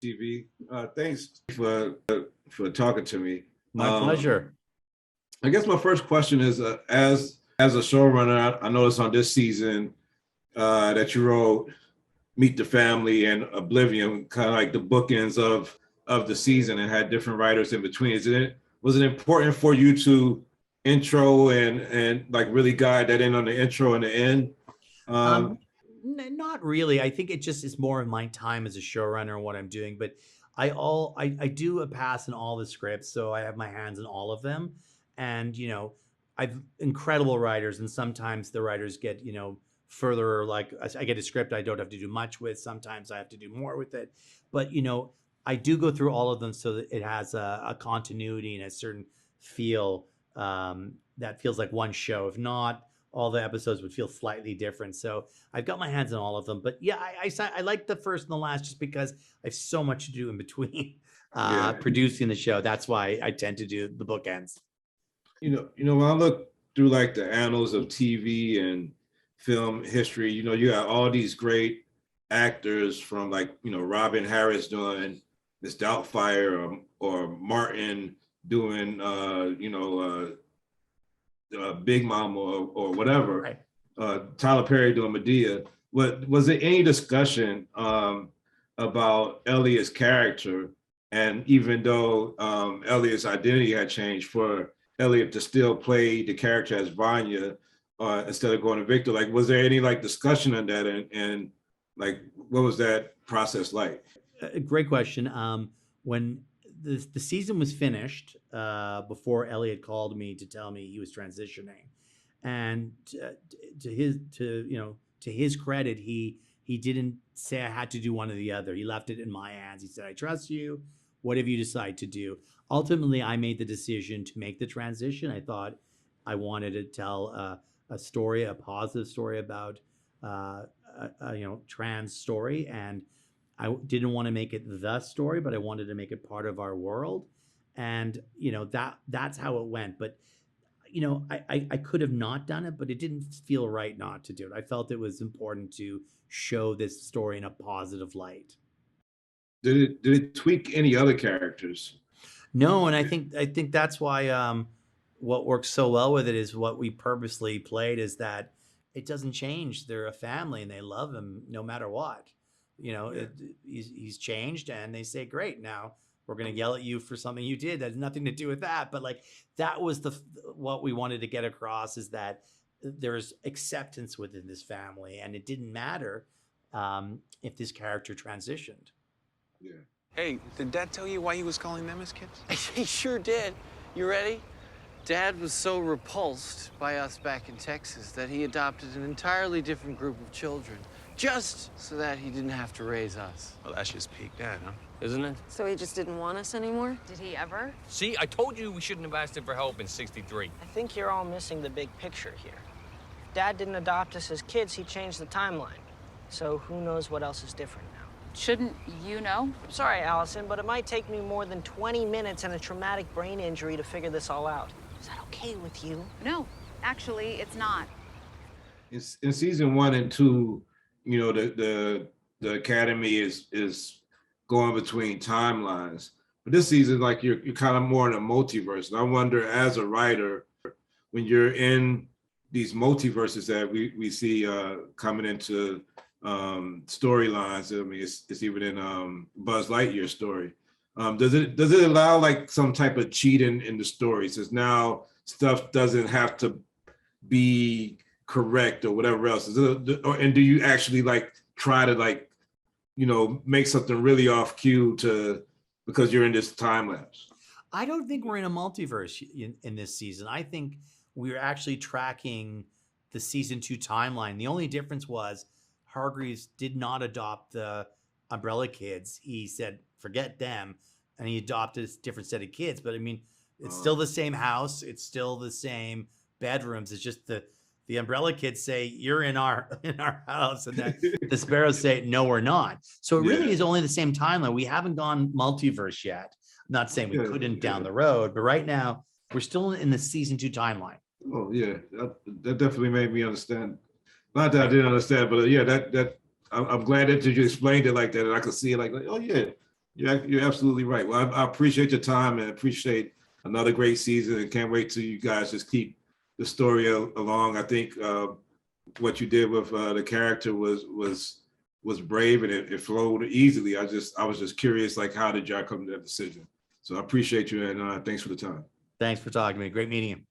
TV. Thanks for talking to me. My pleasure. I guess my first question is, as a showrunner, I noticed on this season that you wrote Meet the Family and Oblivion, kind of like the bookends of the season, and had different writers in between. Was it important for you to intro and like really guide that in on the intro and the end? Not really. I think it just is more of my time as a showrunner and what I'm doing. But I do a pass in all the scripts, so I have my hands in all of them. And I've incredible writers, and sometimes the writers get further. Like I get a script I don't have to do much with. Sometimes I have to do more with it. But I do go through all of them so that it has a continuity and a certain feel that feels like one show. If not, all the episodes would feel slightly different. So I've got my hands on all of them. But yeah, I like the first and the last just because I have so much to do in between producing the show. That's why I tend to do the bookends. When I look through like the annals of TV and film history, you got all these great actors from like, Robin Harris doing Miss Doubtfire or Martin doing, Big Mama or whatever, right. Tyler Perry doing Medea. Was there any discussion about Elliot's character? And even though Elliot's identity had changed, for Elliot to still play the character as Vanya instead of going to Victor, like, was there any like discussion on that? And like, what was that process like? Great question. When the season was finished, before Elliot called me to tell me he was transitioning, and to his credit, he didn't say I had to do one or the other. He left it in my hands. He said, "I trust you. Whatever you decide to do." Ultimately, I made the decision to make the transition. I thought I wanted to tell a story, a positive story about a trans story, and I didn't want to make it the story, but I wanted to make it part of our world. And that's how it went. But I could have not done it, but it didn't feel right not to do it. I felt it was important to show this story in a positive light. Did it tweak any other characters? No, and I think that's why what works so well with it is what we purposely played is that it doesn't change. They're a family and they love him no matter what. He's changed, and they say, "Great, now we're going to yell at you for something you did that has nothing to do with that." But like that was what we wanted to get across, is that there's acceptance within this family, and it didn't matter if this character transitioned. Yeah. Hey, did Dad tell you why he was calling them his kids? He sure did. You ready? Dad was so repulsed by us back in Texas that he adopted an entirely different group of children, just so that he didn't have to raise us. Well, that's just peak Dad, huh? Isn't it? So he just didn't want us anymore? Did he ever? See, I told you we shouldn't have asked him for help in '63. I think you're all missing the big picture here. If Dad didn't adopt us as kids, he changed the timeline. So who knows what else is different now? Shouldn't you know? I'm sorry, Allison, but it might take me more than 20 minutes and a traumatic brain injury to figure this all out. Is that okay with you? No, actually, it's not. In season 1 and 2, the Academy is going between timelines. But this season, like you're kind of more in a multiverse. And I wonder, as a writer, when you're in these multiverses that we see coming into storylines. I mean, it's even in Buzz Lightyear's story. Does it allow like some type of cheating in the story? Since now stuff doesn't have to be correct or whatever else. And do you actually like try to like, make something really off cue because you're in this time lapse? I don't think we're in a multiverse in this season. I think we're actually tracking the season 2 timeline. The only difference was Hargreaves did not adopt the Umbrella kids. He said, forget them. And he adopted a different set of kids. But I mean, it's still the same house. It's still the same bedrooms. It's just the Umbrella kids say, you're in our house. And then the Sparrows say, no, we're not. So it really is only the same timeline. We haven't gone multiverse yet. I'm not saying we couldn't down the road, but right now we're still in the season 2 timeline. Oh yeah, that definitely made me understand. Not that I didn't understand, but yeah, that I'm glad that you explained it like that, and I could see it like oh yeah, You're absolutely right. Well, I appreciate your time and appreciate another great season, and can't wait till you guys just keep the story along. I think what you did with the character was brave, and it flowed easily. I was just curious, like, how did y'all come to that decision? So I appreciate you, and thanks for the time. Thanks for talking to me. Great meeting you.